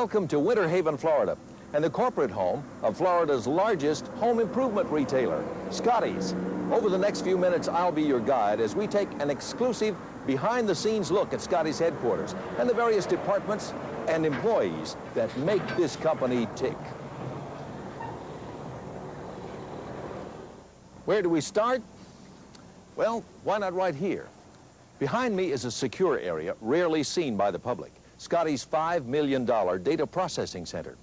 Welcome to Winter Haven, Florida, and the corporate home of Florida's largest home improvement retailer, Scottys. Over the next few minutes, I'll be your guide as we take an exclusive behind-the-scenes look at Scottys headquarters and the various departments and employees that make this company tick. Where do we start? Well, why not right here? Behind me is a secure area rarely seen by the public, Scottys' $5 million data processing center.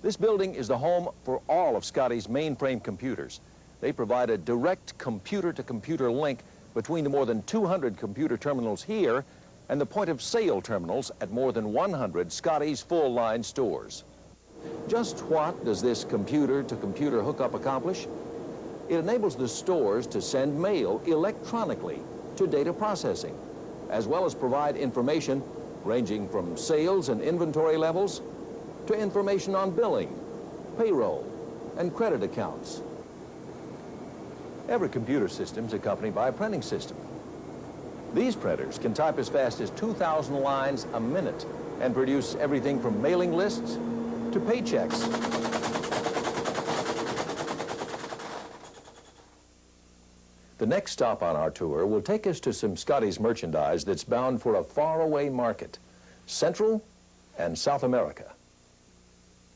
This building is the home for all of Scottys' mainframe computers. They provide a direct computer-to-computer link between the more than 200 computer terminals here and the point-of-sale terminals at more than 100 Scottys full-line stores. Just what does this computer-to-computer hookup accomplish? It enables the stores to send mail electronically to data processing, as well as provide information ranging from sales and inventory levels to information on billing, payroll, and credit accounts. Every computer system is accompanied by a printing system. These printers can type as fast as 2,000 lines a minute and produce everything from mailing lists to paychecks. The next stop on our tour will take us to some Scottys merchandise that's bound for a faraway market, Central and South America.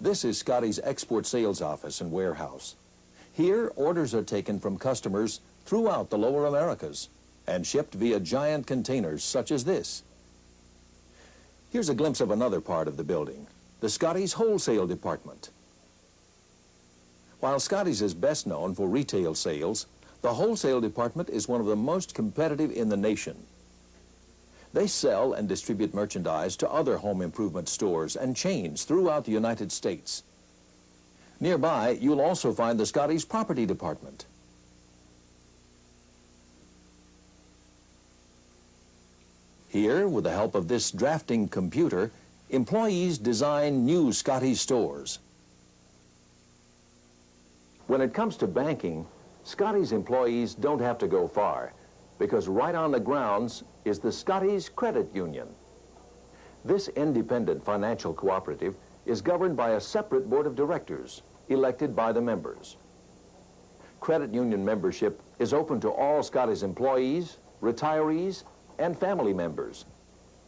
This is Scottys' export sales office and warehouse. Here, orders are taken from customers throughout the lower Americas and shipped via giant containers such as this. Here's a glimpse of another part of the building, the Scottys wholesale department. While Scottys is best known for retail sales, the wholesale department is one of the most competitive in the nation. They sell and distribute merchandise to other home improvement stores and chains throughout the United States. Nearby, you'll also find the Scottys property department. Here, with the help of this drafting computer, employees design new Scottys stores. When it comes to banking, Scottys employees don't have to go far, because right on the grounds is the Scottys Credit Union. This independent financial cooperative is governed by a separate board of directors, elected by the members. Credit union membership is open to all Scottys employees, retirees, and family members.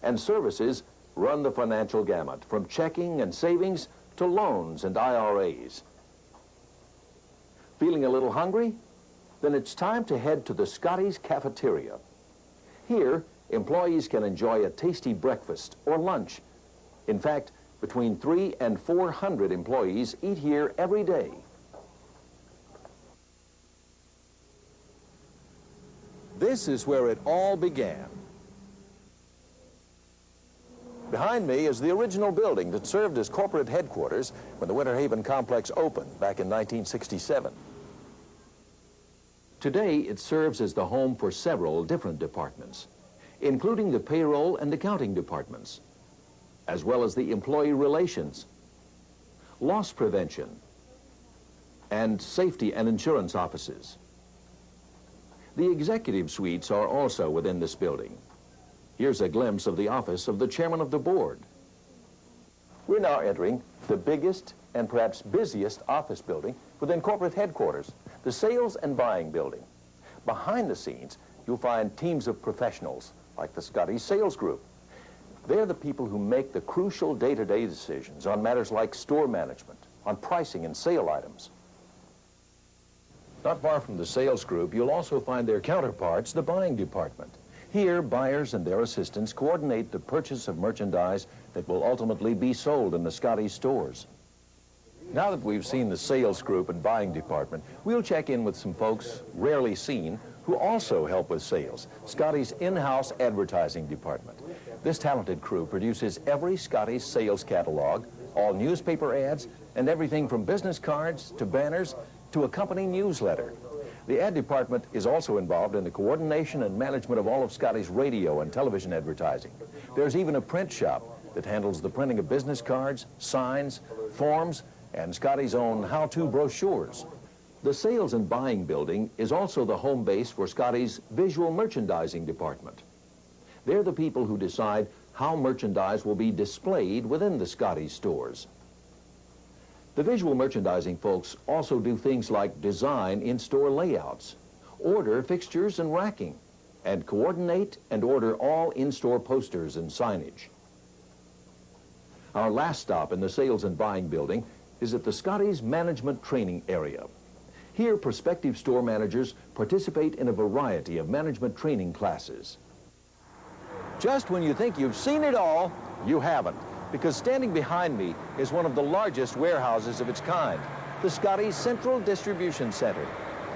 And services run the financial gamut, from checking and savings to loans and IRAs. Feeling a little hungry? Then it's time to head to the Scottys cafeteria. Here, employees can enjoy a tasty breakfast or lunch. In fact, between 300 and 400 employees eat here every day. This is where it all began. Behind me is the original building that served as corporate headquarters when the Winter Haven complex opened back in 1967. Today, it serves as the home for several different departments, including the payroll and accounting departments, as well as the employee relations, loss prevention, and safety and insurance offices. The executive suites are also within this building. Here's a glimpse of the office of the chairman of the board. We're now entering the biggest and perhaps busiest office building within corporate headquarters, the sales and buying building. Behind the scenes, you'll find teams of professionals like the Scottys sales group. They're the people who make the crucial day-to-day decisions on matters like store management, on pricing and sale items. Not far from the sales group, you'll also find their counterparts, the buying department. Here, buyers and their assistants coordinate the purchase of merchandise that will ultimately be sold in the Scottys stores. Now that we've seen the sales group and buying department, we'll check in with some folks rarely seen who also help with sales, Scottys' in-house advertising department. This talented crew produces every Scottys sales catalog, all newspaper ads, and everything from business cards to banners to a company newsletter. The ad department is also involved in the coordination and management of all of Scottys' radio and television advertising. There's even a print shop that handles the printing of business cards, signs, forms, and Scottys' own how-to brochures. The sales and buying building is also the home base for Scottys' visual merchandising department. They're the people who decide how merchandise will be displayed within the Scottys stores. The visual merchandising folks also do things like design in-store layouts, order fixtures and racking, and coordinate and order all in-store posters and signage. Our last stop in the sales and buying building is at the Scottys Management Training Area. Here, prospective store managers participate in a variety of management training classes. Just when you think you've seen it all, you haven't, because standing behind me is one of the largest warehouses of its kind, the Scottys Central Distribution Center.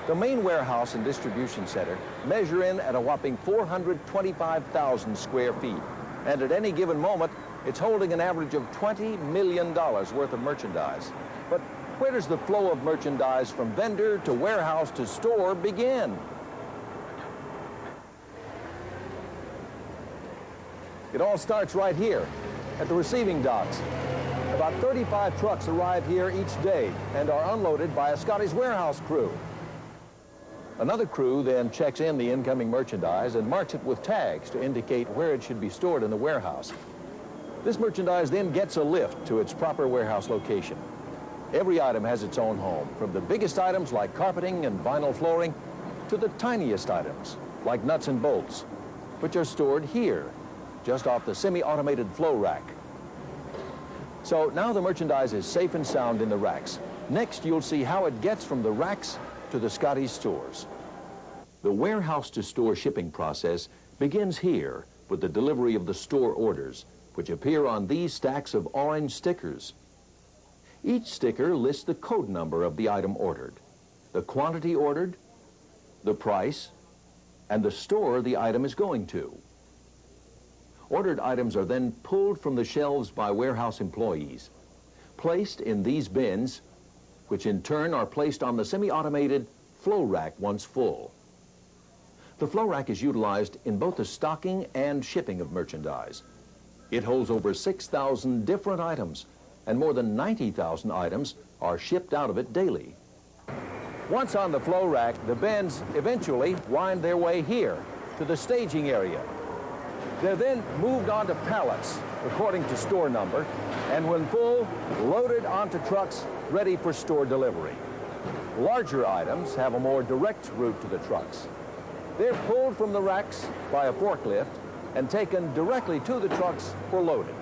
The main warehouse and distribution center measure in at a whopping 425,000 square feet, and at any given moment, it's holding an average of $20 million worth of merchandise. But where does the flow of merchandise from vendor to warehouse to store begin? It all starts right here at the receiving docks. About 35 trucks arrive here each day and are unloaded by a Scottys warehouse crew. Another crew then checks in the incoming merchandise and marks it with tags to indicate where it should be stored in the warehouse. This merchandise then gets a lift to its proper warehouse location. Every item has its own home, from the biggest items like carpeting and vinyl flooring to the tiniest items like nuts and bolts, which are stored here, just off the semi-automated flow rack. So now the merchandise is safe and sound in the racks. Next, you'll see how it gets from the racks to the Scottys stores. The warehouse-to-store shipping process begins here with the delivery of the store orders, which appear on these stacks of orange stickers. Each sticker lists the code number of the item ordered, the quantity ordered, the price, and the store the item is going to. Ordered items are then pulled from the shelves by warehouse employees, placed in these bins, which in turn are placed on the semi-automated flow rack once full. The flow rack is utilized in both the stocking and shipping of merchandise. It holds over 6,000 different items, and more than 90,000 items are shipped out of it daily. Once on the flow rack, the bins eventually wind their way here to the staging area. They're then moved onto pallets according to store number, and when full, loaded onto trucks ready for store delivery. Larger items have a more direct route to the trucks. They're pulled from the racks by a forklift and taken directly to the trucks for loading.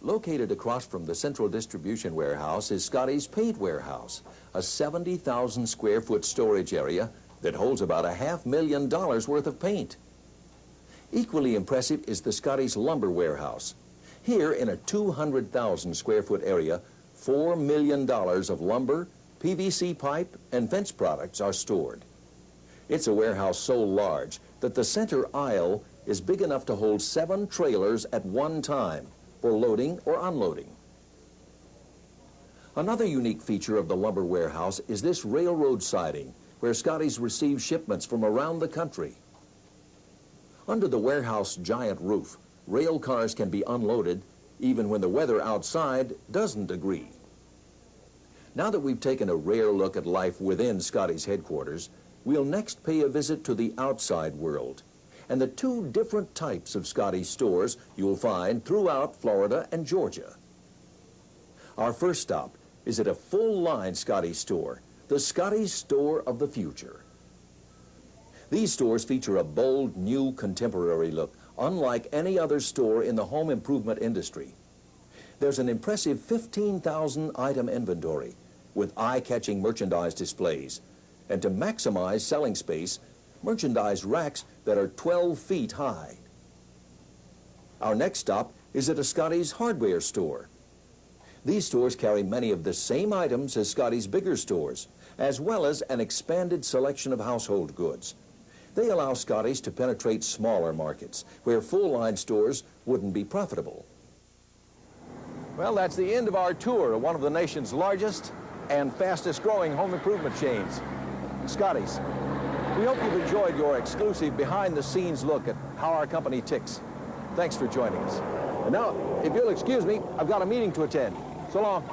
Located across from the central distribution warehouse is Scottys Paint Warehouse, a 70,000 square foot storage area that holds about $500,000 worth of paint. Equally impressive is the Scottys Lumber Warehouse. Here, in a 200,000 square foot area, $4 million of lumber, PVC pipe, and fence products are stored. It's a warehouse so large that the center aisle is big enough to hold 7 trailers at one time for loading or unloading. Another unique feature of the lumber warehouse is this railroad siding, where Scottys receives shipments from around the country. Under the warehouse giant roof, rail cars can be unloaded even when the weather outside doesn't agree. Now that we've taken a rare look at life within Scottys headquarters, we'll next pay a visit to the outside world and the 2 different types of Scottys stores you'll find throughout Florida and Georgia. Our first stop is at a full-line Scottys store, the Scottys Store of the Future. These stores feature a bold, new, contemporary look, unlike any other store in the home improvement industry. There's an impressive 15,000 item inventory with eye-catching merchandise displays, and to maximize selling space, merchandise racks that are 12 feet high. Our next stop is at a Scottys hardware store. These stores carry many of the same items as Scottys bigger stores, as well as an expanded selection of household goods. They allow Scottys to penetrate smaller markets where full-line stores wouldn't be profitable. Well, that's the end of our tour of one of the nation's largest and fastest-growing home improvement chains, Scottys. We hope you've enjoyed your exclusive behind-the-scenes look at how our company ticks. Thanks for joining us. And now, if you'll excuse me, I've got a meeting to attend. So long.